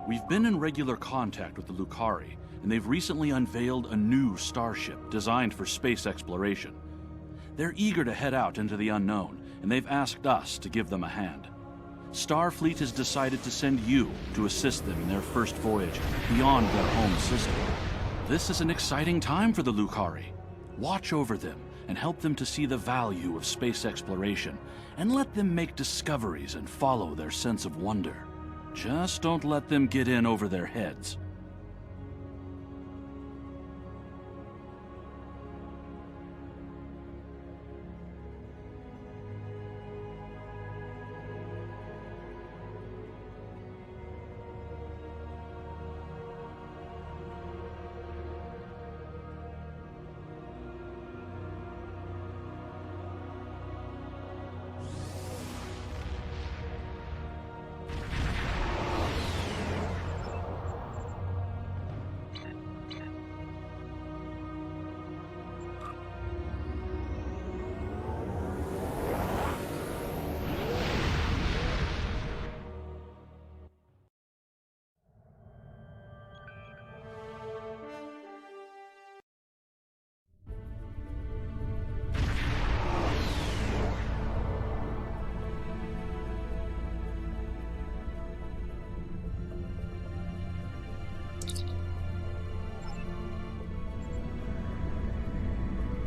We've been in regular contact with the Lucari, and they've recently unveiled a new starship designed for space exploration. They're eager to head out into the unknown, and they've asked us to give them a hand. Starfleet has decided to send you to assist them in their first voyage beyond their home system. This is an exciting time for the Lucari. Watch over them and help them to see the value of space exploration, and let them make discoveries and follow their sense of wonder. Just don't let them get in over their heads.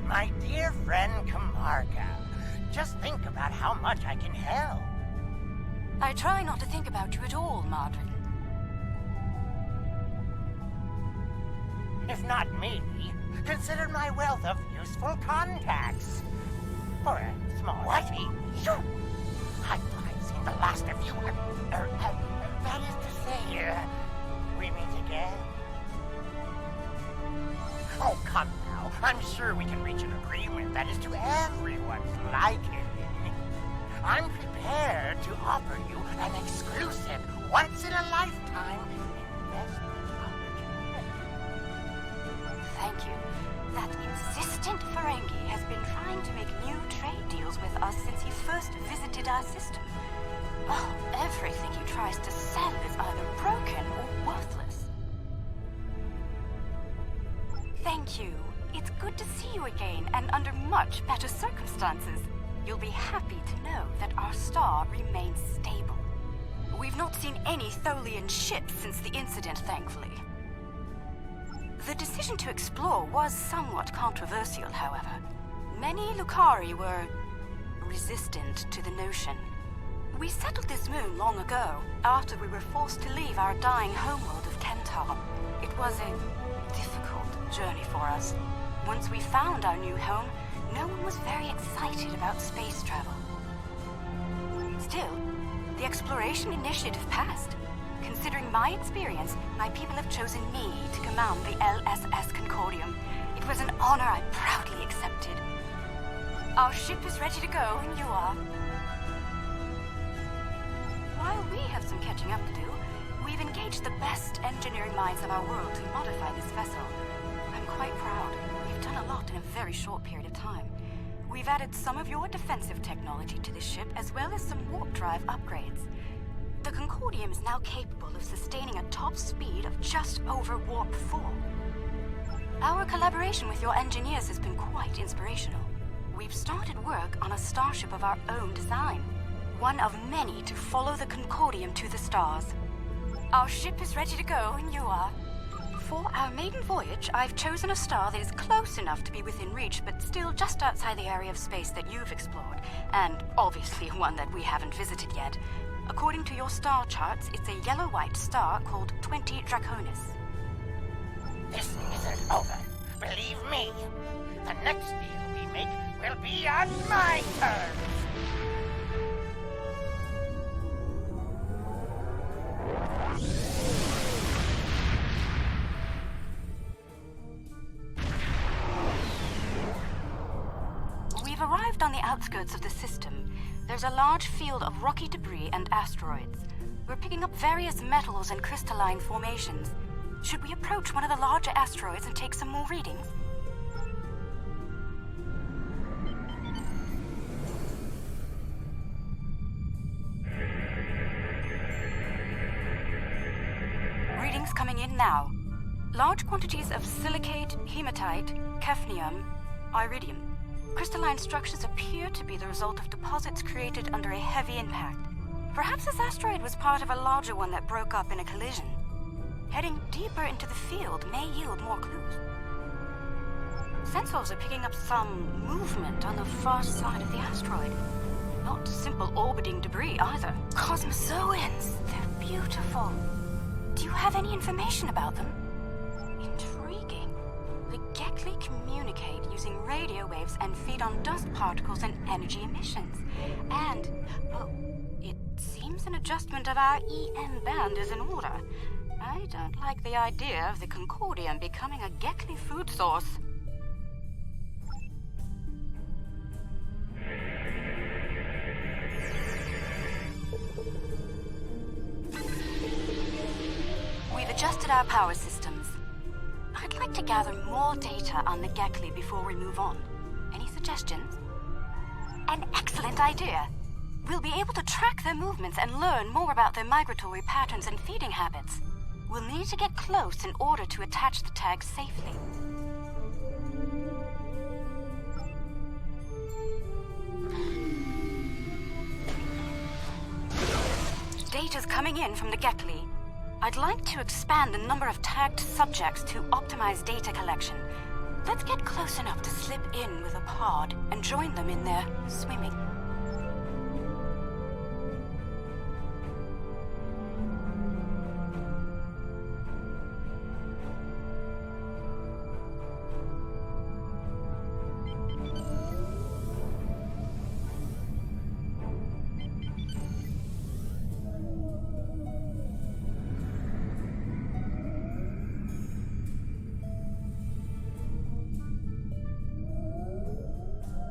My dear friend Kamarka, just think about how much I can help. I try not to think about you at all, Margaret. If not me, consider my wealth of useful contacts. For a small fee. I thought I'd seen the last of you. That is to say, we meet again. Oh, come now. I'm sure we can reach an agreement that is to everyone's liking. I'm prepared to offer you an exclusive, once-in-a-lifetime investment opportunity. Thank you. That insistent Ferengi has been trying to make new trade deals with us since he first visited our system. Oh, everything he tries to sell is either broken or worthless. Thank you. It's good to see you again, and under much better circumstances. You'll be happy to know that our star remains stable. We've not seen any Tholian ships since the incident, thankfully. The decision to explore was somewhat controversial, however. Many Lucari were resistant to the notion. We settled this moon long ago, after we were forced to leave our dying homeworld of Kentar. It was a difficult journey for us. Once we found our new home, no one was very excited about space travel. Still, the exploration initiative passed. Considering my experience, my people have chosen me to command the LSS Concordium. It was an honor I proudly accepted. Our ship is ready to go, and you are. While we have some catching up to do, we've engaged the best engineering minds of our world to modify this vessel. I'm quite proud. We've done a lot in a very short period of time. We've added some of your defensive technology to the ship, as well as some warp drive upgrades. The Concordium is now capable of sustaining a top speed of just over Warp 4. Our collaboration with your engineers has been quite inspirational. We've started work on a starship of our own design, one of many to follow the Concordium to the stars. Our ship is ready to go, and you are. For our maiden voyage, I've chosen a star that is close enough to be within reach, but still just outside the area of space that you've explored, and obviously one that we haven't visited yet. According to your star charts, it's a yellow-white star called 20 Draconis. This isn't over. Believe me, the next deal we make will be on my terms. We've arrived on the outskirts of the system. There's a large field of rocky debris and asteroids. We're picking up various metals and crystalline formations. Should we approach one of the larger asteroids and take some more readings? readings coming in now. Large quantities of silicate, hematite, hafnium, iridium. Crystalline structures appear to be the result of deposits created under a heavy impact. Perhaps this asteroid was part of a larger one that broke up in a collision. Heading deeper into the field may yield more clues. Sensors are picking up some movement on the far side of the asteroid. Not simple orbiting debris either. Cosmozoans! They're beautiful. Do you have any information about them? Intriguing. The Gekli communicate using radio waves and feed on dust particles and energy emissions. And, well, it seems an adjustment of our EM band is in order. I don't like the idea of the Concordium becoming a Gekli food source. We've adjusted our power systems. I'd like to gather more data on the Gekli before we move on. Any suggestions? An excellent idea. We'll be able to track their movements and learn more about their migratory patterns and feeding habits. We'll need to get close in order to attach the tag safely. Data's coming in from the Gekli. I'd like to expand the number of tagged subjects to optimize data collection. Let's get close enough to slip in with a pod and join them in their swimming.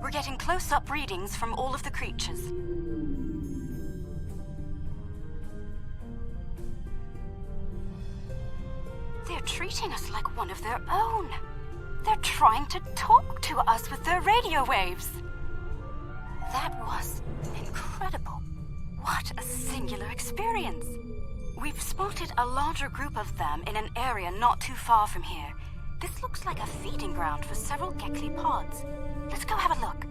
We're getting close-up readings from all of the creatures. They're treating us like one of their own. They're trying to talk to us with their radio waves. That was incredible. What a singular experience. We've spotted a larger group of them in an area not too far from here. This looks like a feeding ground for several Gekli pods. Let's go have a look.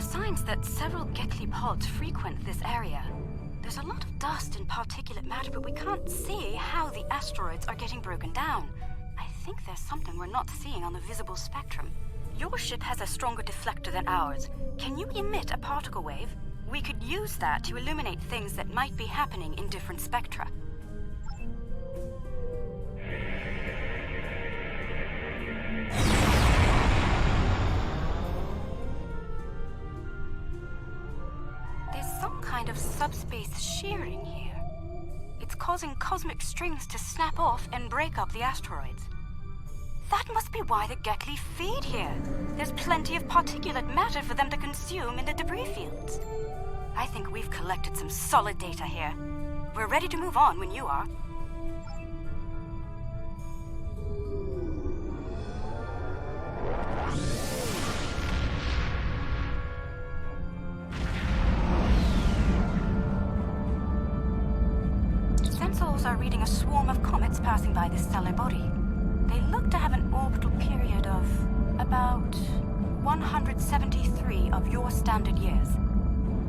Signs that several Gekli pods frequent this area. There's a lot of dust and particulate matter, but we can't see how the asteroids are getting broken down. I think there's something we're not seeing on the visible spectrum. Your ship has a stronger deflector than ours. Can you emit a particle wave? We could use that to illuminate things that might be happening in different spectra. Of subspace shearing here. It's causing cosmic strings to snap off and break up the asteroids. That must be why the Gekli feed here. There's plenty of particulate matter for them to consume in the debris fields. I think we've collected some solid data here. We're ready to move on when you are. Are reading a swarm of comets passing by this stellar body. They look to have an orbital period of about 173 of your standard years.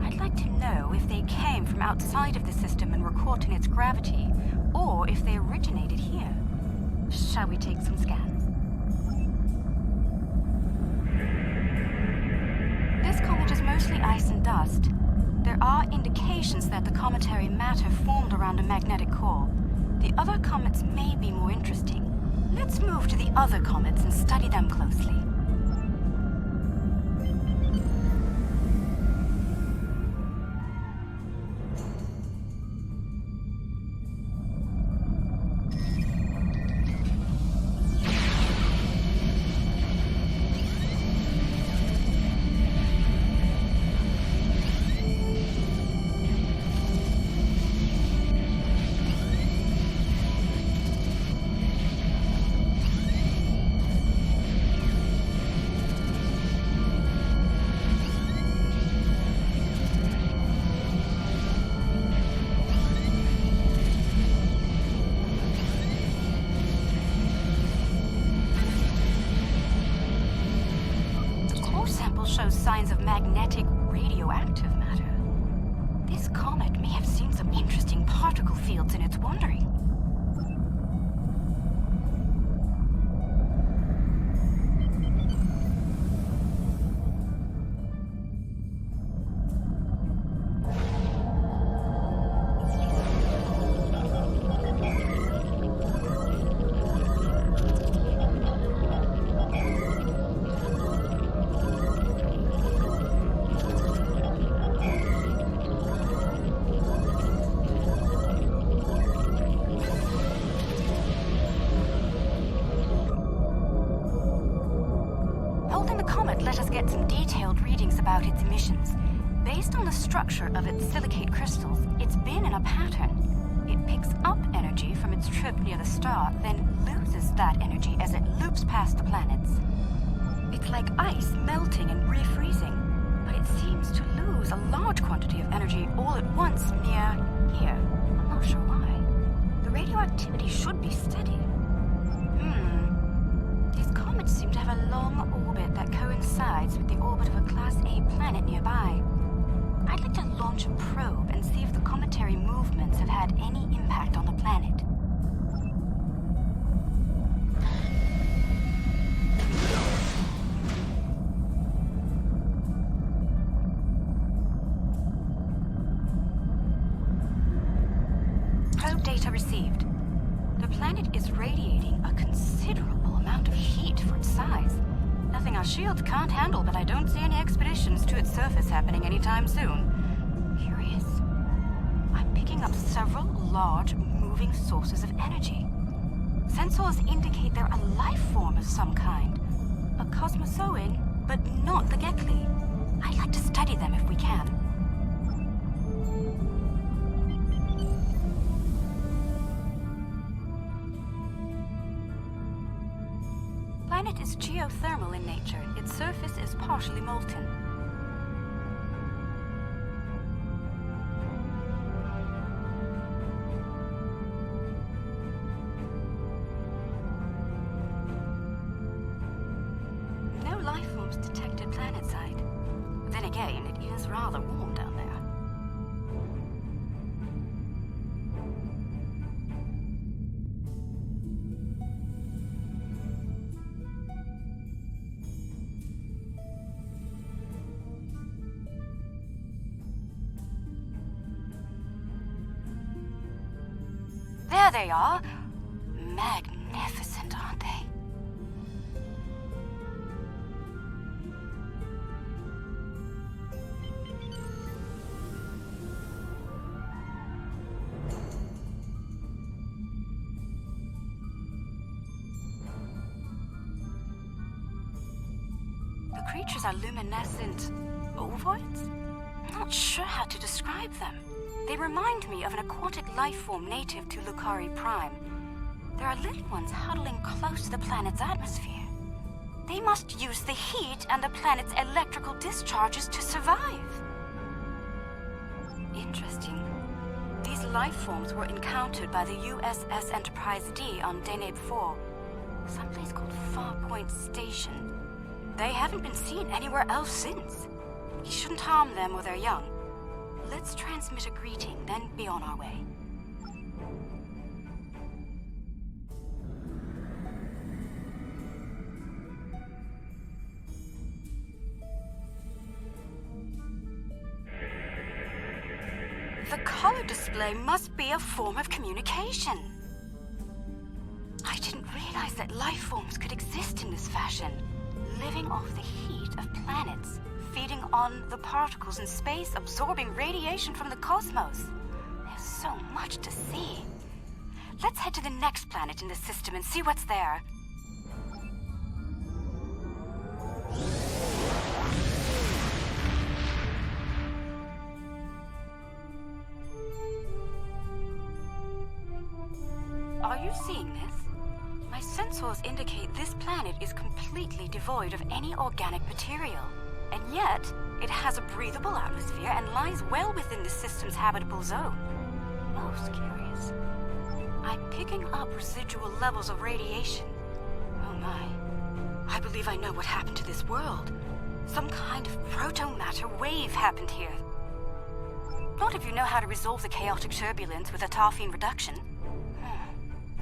I'd like to know if they came from outside of the system and were caught in its gravity, or if they originated here. Shall we take some scans? This comet is mostly ice and dust. There are indications that the cometary matter formed around a magnetic core. The other comets may be more interesting. Let's move to the other comets and study them closely. signs of magnetic radioactive matter. This comet may have seen some interesting particle fields in its wandering. Let us get some detailed readings about its emissions. Based on the structure of its silicate crystals, it's been in a pattern. It picks up energy from its trip near the star, then loses that energy as it loops past the planets. It's like ice melting and refreezing, but it seems to lose a large quantity of energy all at once near here. I'm not sure why. The radioactivity should be steady. These comets seem to have a long orbit that coincides with the orbit of a Class A planet nearby. I'd like to launch a probe and see if the cometary movements have had any impact on the planet. Probe data received. The planet is radiating a considerable amount of heat for its size. Nothing our shields can't handle, but I don't see any expeditions to its surface happening anytime soon. Curious. I'm picking up several large, moving sources of energy. Sensors indicate they're a life form of some kind. A cosmozoan, but not the Gekli. I'd like to study them if we can. The planet is geothermal in nature. Its surface is partially molten. No life forms detected planetside. Then again, it is rather warm down there. There they are. Magnificent, aren't they? The creatures are luminescent ovoids? I'm not sure how to describe them. They remind me of an aquatic life form native to Lucari Prime. There are little ones huddling close to the planet's atmosphere. They must use the heat and the planet's electrical discharges to survive. Interesting. These life forms were encountered by the USS Enterprise D on Deneb 4, someplace called Farpoint Station. They haven't been seen anywhere else since. You shouldn't harm them or their young. Let's transmit a greeting, then be on our way. The color display must be a form of communication. I didn't realize that life forms could exist in this fashion, living off the heat of planets, feeding on the particles in space, absorbing radiation from the cosmos. There's so much to see. Let's head to the next planet in the system and see what's there. Are you seeing this? My sensors indicate this planet is completely devoid of any organic material. And yet, it has a breathable atmosphere and lies well within the system's habitable zone. Most curious. I'm picking up residual levels of radiation. Oh my. I believe I know what happened to this world. Some kind of proto-matter wave happened here. Not if you know how to resolve the chaotic turbulence with a tarfine reduction.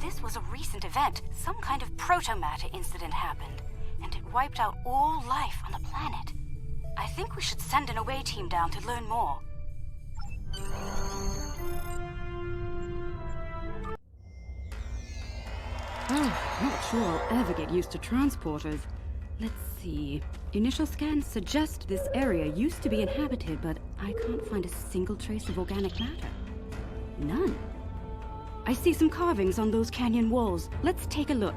This was a recent event. Some kind of proto-matter incident happened, and it wiped out all life on the planet. I think we should send an away team down to learn more. Not sure I'll ever get used to transporters. Let's see. Initial scans suggest this area used to be inhabited, but I can't find a single trace of organic matter. None. I see some carvings on those canyon walls. Let's take a look.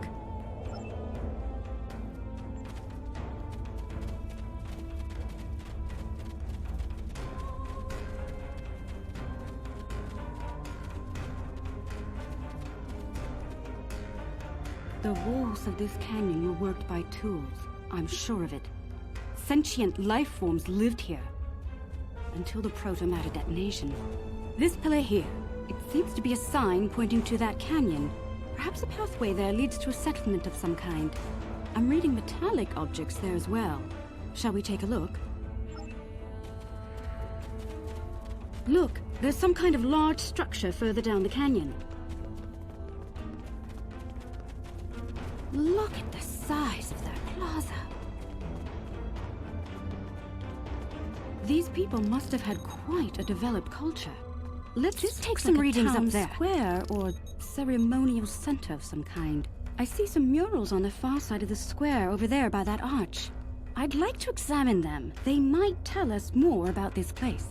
The walls of this canyon were worked by tools. I'm sure of it. Sentient life forms lived here. Until the proto-matter detonation. This pillar here, it seems to be a sign pointing to that canyon. Perhaps a pathway there leads to a settlement of some kind. I'm reading metallic objects there as well. Shall we take a look? Look, there's some kind of large structure further down the canyon. Look at the size of that plaza. These people must have had quite a developed culture. Let's take some readings up there. Square or ceremonial center of some kind. I see some murals on the far side of the square over there by that arch. I'd like to examine them. They might tell us more about this place.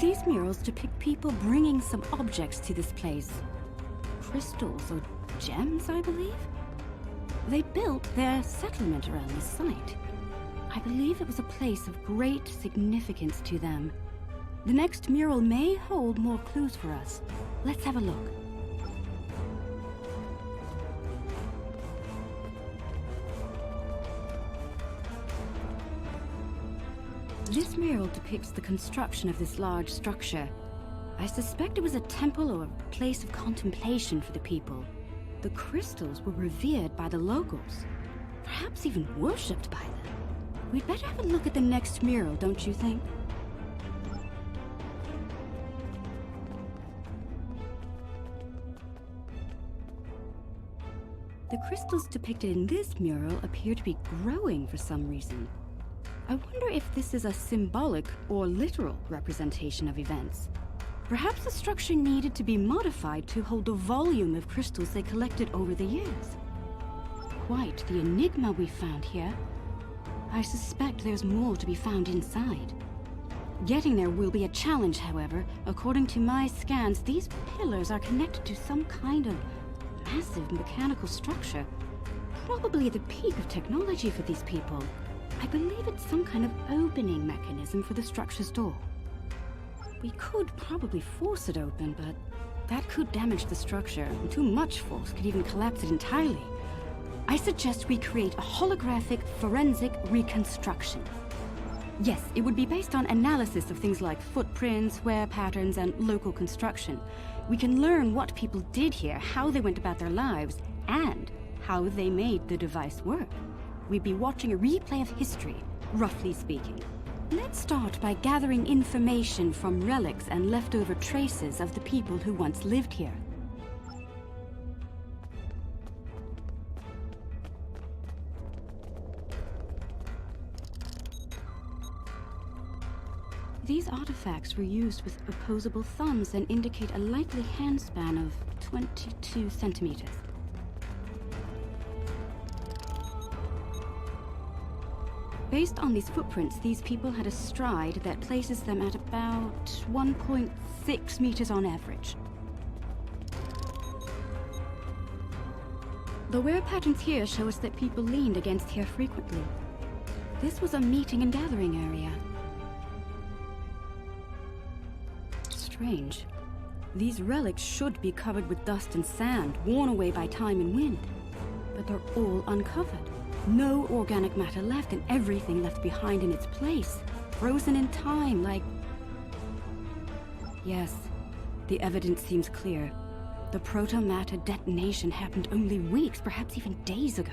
These murals depict people bringing some objects to this place. Crystals or gems, I believe? They built their settlement around this site. I believe it was a place of great significance to them. The next mural may hold more clues for us. Let's have a look. This mural depicts the construction of this large structure. I suspect it was a temple or a place of contemplation for the people. The crystals were revered by the locals, perhaps even worshipped by them. We'd better have a look at the next mural, don't you think? The crystals depicted in this mural appear to be growing for some reason. I wonder if this is a symbolic or literal representation of events. Perhaps the structure needed to be modified to hold the volume of crystals they collected over the years. Quite the enigma we found here. I suspect there's more to be found inside. Getting there will be a challenge, however. According to my scans, these pillars are connected to some kind of massive mechanical structure. Probably the peak of technology for these people. I believe it's some kind of opening mechanism for the structure's door. We could probably force it open, but that could damage the structure, and too much force could even collapse it entirely. I suggest we create a holographic forensic reconstruction. Yes, it would be based on analysis of things like footprints, wear patterns, and local construction. We can learn what people did here, how they went about their lives, and how they made the device work. We'd be watching a replay of history, roughly speaking. Let's start by gathering information from relics and leftover traces of the people who once lived here. These artifacts were used with opposable thumbs and indicate a likely handspan of 22 centimeters. Based on these footprints, these people had a stride that places them at about 1.6 meters on average. The wear patterns here show us that people leaned against here frequently. This was a meeting and gathering area. Strange. These relics should be covered with dust and sand, worn away by time and wind. But they're all uncovered. No organic matter left, and everything left behind in its place. frozen in time, like... Yes, the evidence seems clear. The proto-matter detonation happened only weeks, perhaps even days ago.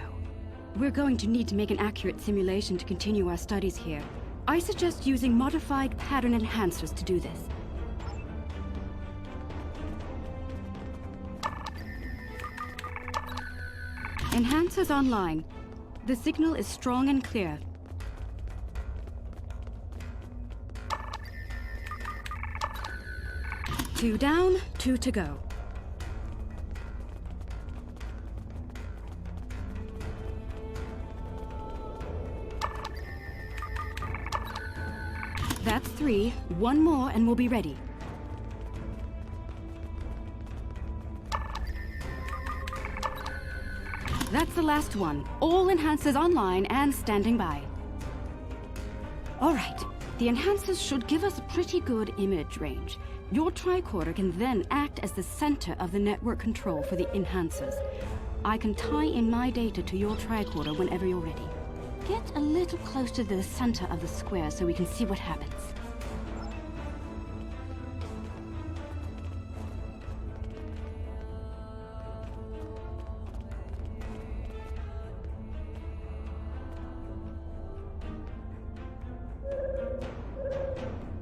We're going to need to make an accurate simulation to continue our studies here. I suggest using modified pattern enhancers to do this. Enhancers online. The signal is strong and clear. Two down, two to go. That's three. One more and we'll be ready. That's the last one. All enhancers online and standing by. All right. The enhancers should give us a pretty good image range. Your tricorder can then act as the center of the network control for the enhancers. I can tie in my data to your tricorder whenever you're ready. Get a little close to the center of the square so we can see what happens.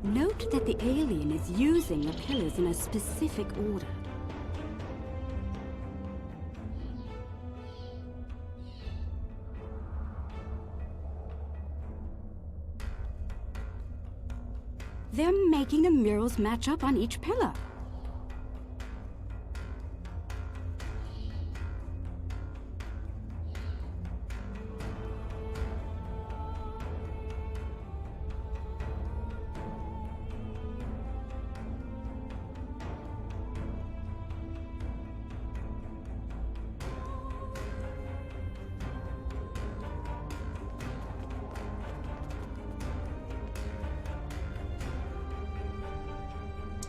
Note that the alien is using the pillars in a specific order. They're making the murals match up on each pillar.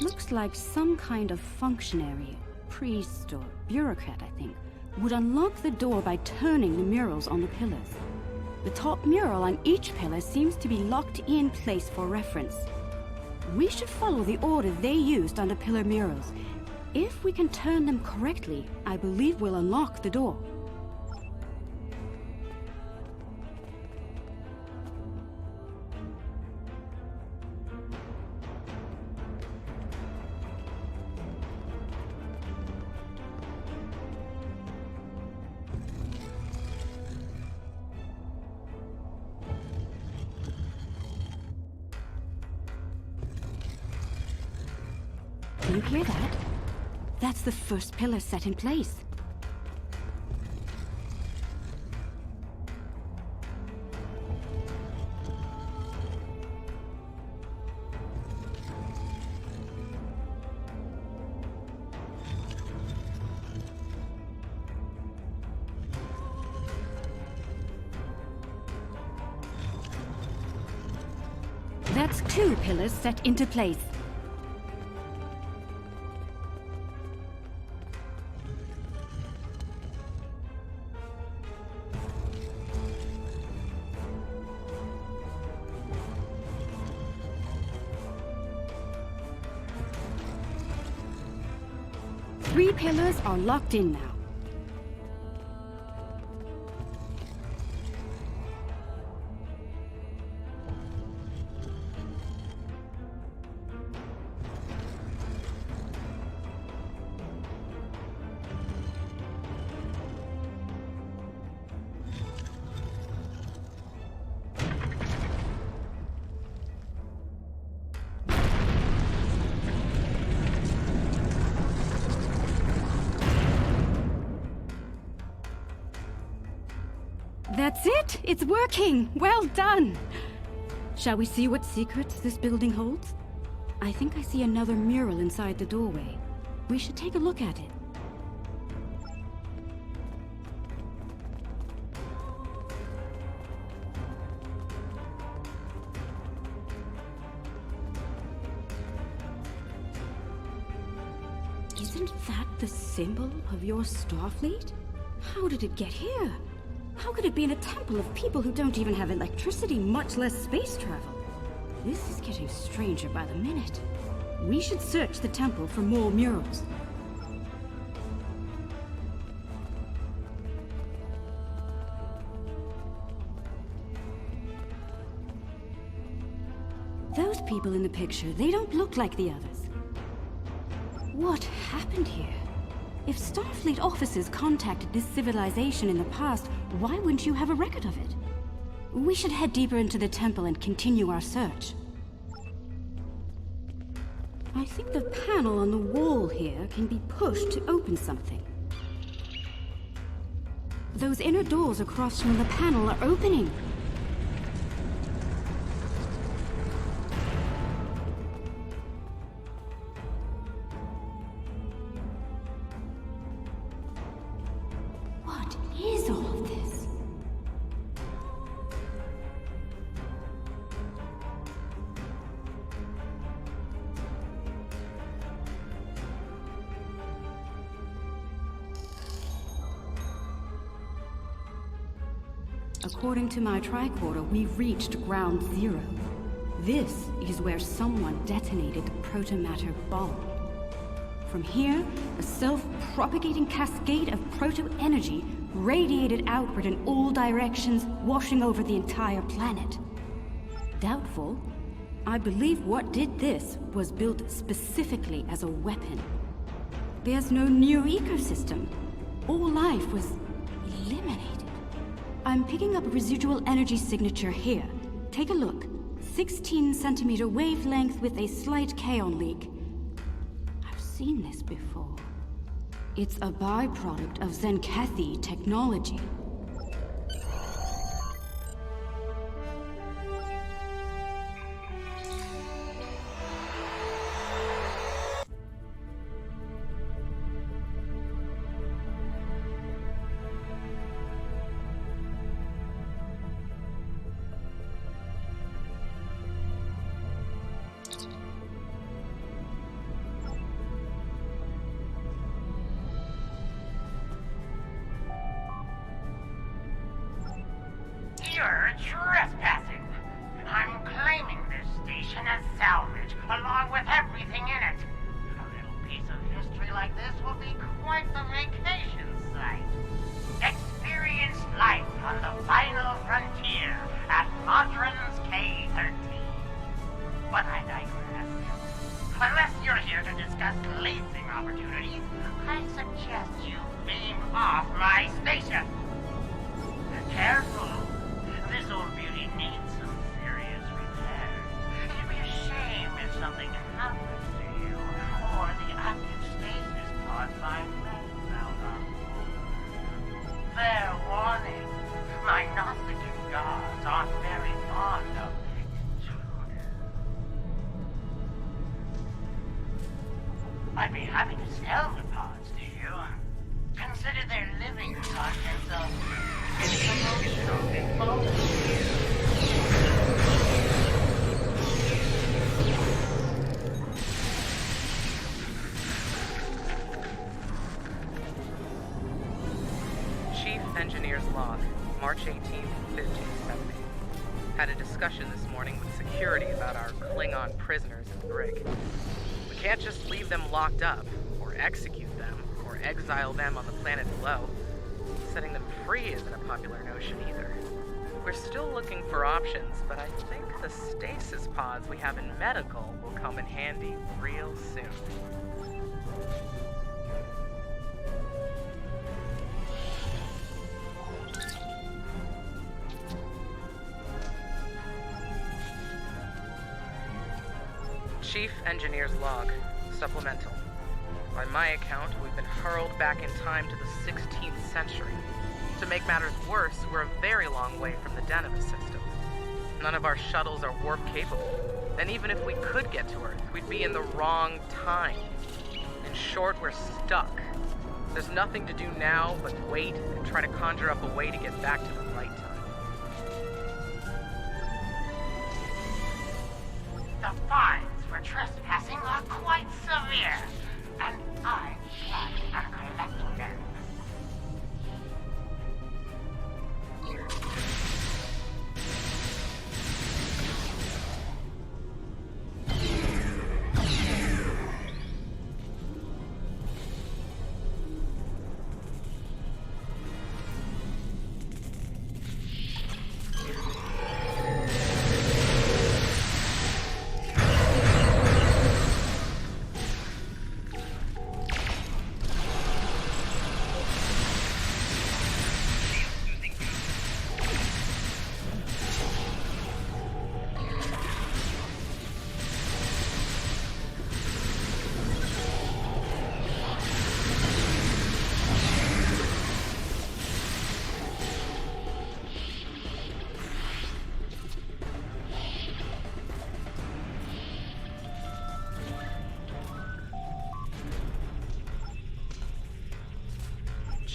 Looks like some kind of functionary, priest or bureaucrat, I think, would unlock the door by turning the murals on the pillars. The top mural on each pillar seems to be locked in place for reference. We should follow the order they used on the pillar murals. If we can turn them correctly, I believe we'll unlock the door. Can you hear that? That's the first pillar set in place. That's two pillars set into place. Three pillars are locked in now. That's it! It's working! Well done! Shall we see what secrets this building holds? I think I see another mural inside the doorway. We should take a look at it. Isn't that the symbol of your Starfleet? How did it get here? How could it be in a temple of people who don't even have electricity, much less space travel? This is getting stranger by the minute. We should search the temple for more murals. Those people in the picture, they don't look like the others. What happened here? If Starfleet officers contacted this civilization in the past, why wouldn't you have a record of it? We should head deeper into the temple and continue our search. I think the panel on the wall here can be pushed to open something. Those inner doors across from the panel are opening. What is all of this? According to my tricorder, we've reached ground zero. This is where someone detonated the protomatter bomb. From here, a self-propagating cascade of proto-energy radiated outward in all directions, washing over the entire planet. Doubtful. I believe what did this was built specifically as a weapon. There's no new ecosystem. All life was eliminated. I'm picking up a residual energy signature here. Take a look. 16 centimeter wavelength with a slight kaon leak. I've seen this before. It's a byproduct of Zenkethi technology. You're trespassing. I'm claiming this station as salvage, along with everything in it. A little piece of history like this will be quite the vacation site. Experience life on the final frontier at Modron's K-13. But I digress. Unless you're here to discuss leasing opportunities, I suggest you beam off my station. Careful. This old beauty needs some serious repairs. It'd be a shame if something happens to you, or the active stasis pod finds out on board. Fair warning, my Gnostic gods aren't very fond of intruders. I'd be happy to sell the pods to you. Consider their living contents of promotional technology. Chief Engineer's Log, March 18th, 1570. Had a discussion this morning with security about our Klingon prisoners in the brig. We can't just leave them locked up, or execute them, or exile them on the planet below. Setting them free isn't a popular notion either. We're still looking for options, but I think the stasis pods we have in medical will come in handy real soon. Chief Engineer's Log, Supplemental. By my account, we've been hurled back in time to the 16th century. To make matters worse, we're a very long way from the Deneva system. None of our shuttles are warp capable. And even if we could get to Earth, we'd be in the wrong time. In short, we're stuck. There's nothing to do now but wait and try to conjure up a way to get back to the right time. The fines for trespassing are quite severe, and I plan on collecting them.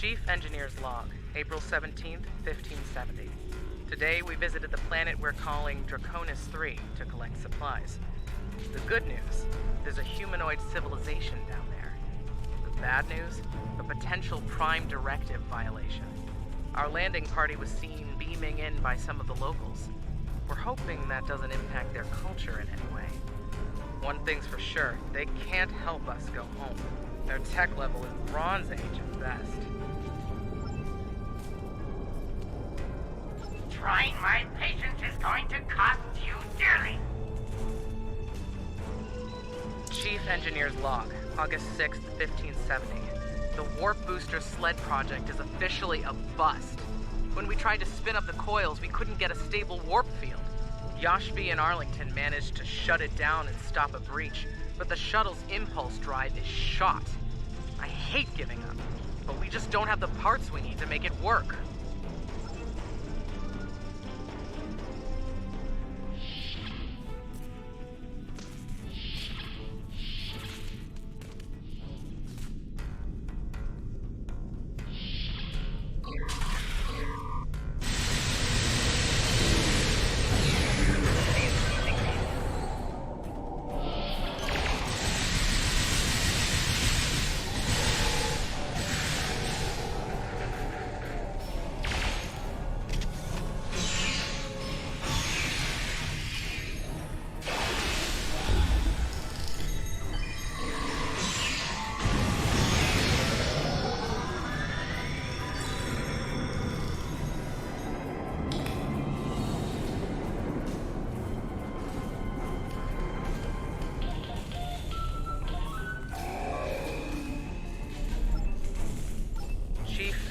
Chief Engineer's Log, April 17th, 1570. Today we visited the planet we're calling Draconis 3 to collect supplies. The good news, there's a humanoid civilization down there. The bad news, a potential Prime Directive violation. Our landing party was seen beaming in by some of the locals. We're hoping that doesn't impact their culture in any way. One thing's for sure, they can't help us go home. Their tech level is Bronze Age at best. Trying my patience is going to cost you dearly. Chief Engineer's Log, August 6th, 1570. The Warp Booster Sled project is officially a bust. When we tried to spin up the coils, we couldn't get a stable warp field. Yashby and Arlington managed to shut it down and stop a breach, but the shuttle's impulse drive is shot. I hate giving up, but we just don't have the parts we need to make it work.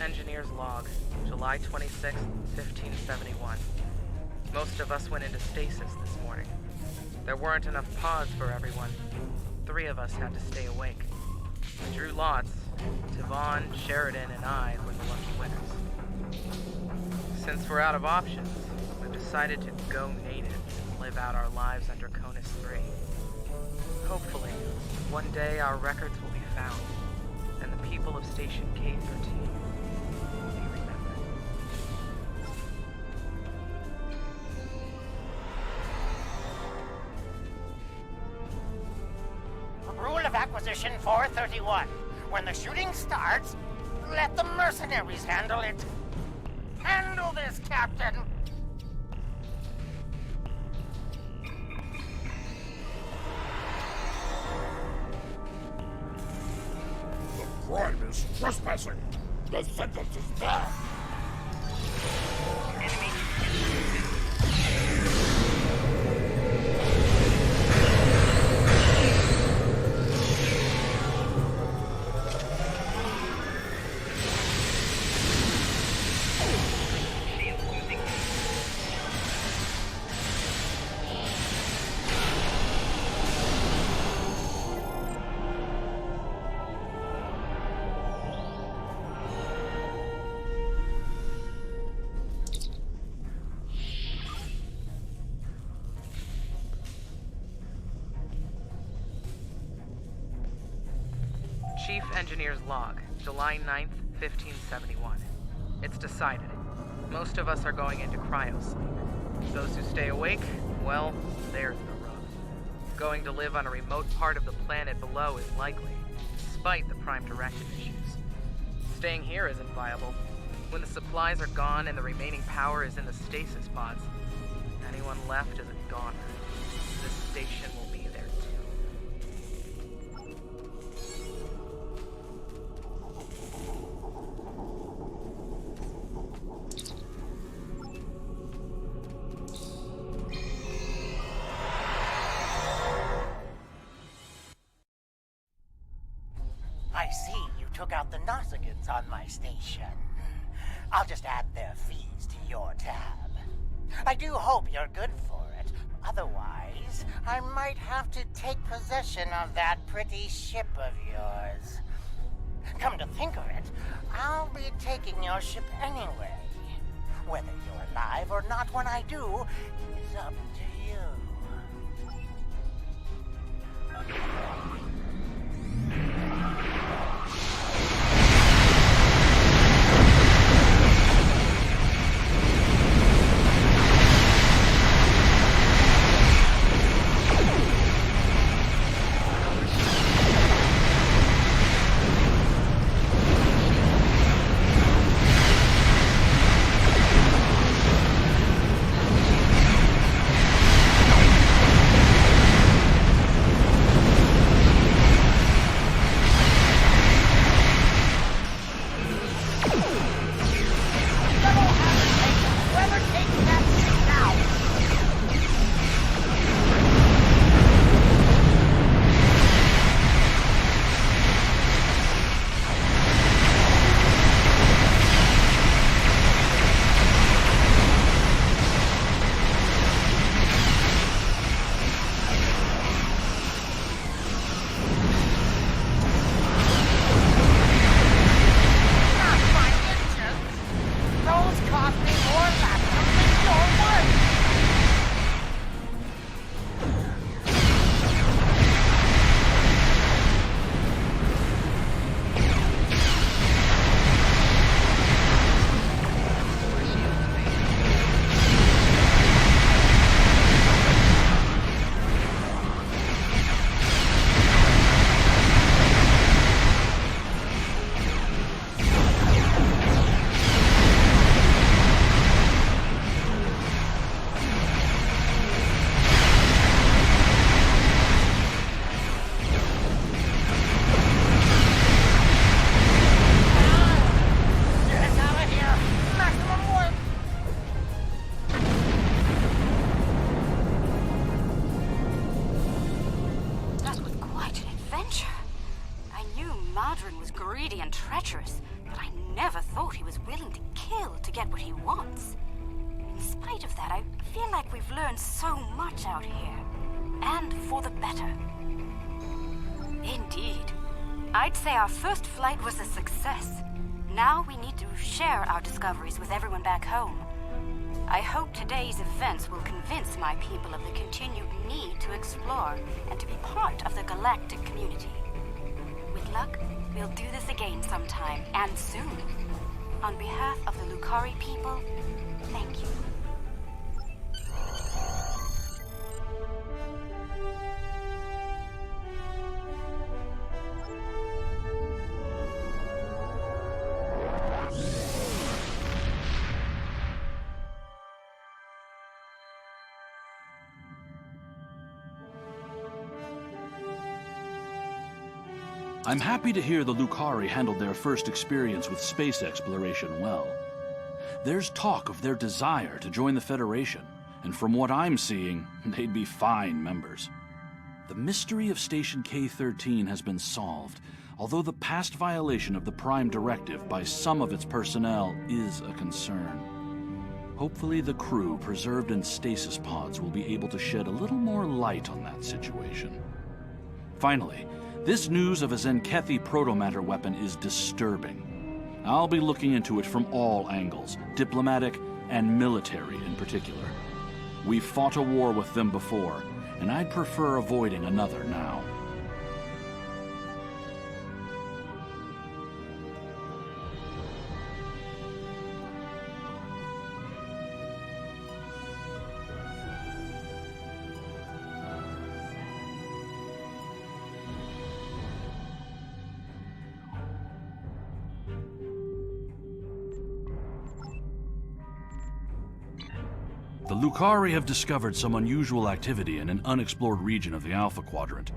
Engineer's Log, July 26th, 1571. Most of us went into stasis this morning. There weren't enough pods for everyone. 3 of us had to stay awake. We drew lots. Tavon, Sheridan, and I were the lucky winners. Since we're out of options, we've decided to go native and live out our lives under Conus 3. Hopefully, one day our records will be found, and the people of Station K-13 will be remembered. Rule of Acquisition 431. When the shooting starts, let the mercenaries handle it. Handle this, Captain! The crime is trespassing. The sentence is death. Chief Engineer's Log, July 9th, 1571. It's decided. Most of us are going into cryosleep. Those who stay awake, well, there's the rub. Going to live on a remote part of the planet below is likely, despite the Prime Directive issues. Staying here isn't viable. When the supplies are gone and the remaining power is in the stasis pods, anyone left is a goner. This station will be there too. I see you took out the Nausigans on my station. I'll just add their fees to your tab. I do hope you're good for it. Otherwise, I might have to take possession of that pretty ship of yours. Come to think of it, I'll be taking your ship anyway. Whether you're alive or not when I do is up to you. get what he wants. In spite of that, I feel like we've learned so much out here. And for the better. Indeed. I'd say our first flight was a success. Now we need to share our discoveries with everyone back home. I hope today's events will convince my people of the continued need to explore and to be part of the galactic community. With luck, we'll do this again sometime, and soon. On behalf of the Lucari people, thank you. I'm happy to hear the Lucari handled their first experience with space exploration well. There's talk of their desire to join the Federation, and from what I'm seeing, they'd be fine members. The mystery of Station K-13 has been solved, although the past violation of the Prime Directive by some of its personnel is a concern. Hopefully the crew preserved in stasis pods will be able to shed a little more light on that situation. Finally, this news of a Zenkethi protomatter weapon is disturbing. I'll be looking into it from all angles, diplomatic and military in particular. We've fought a war with them before, and I'd prefer avoiding another now. The Lucari have discovered some unusual activity in an unexplored region of the Alpha Quadrant.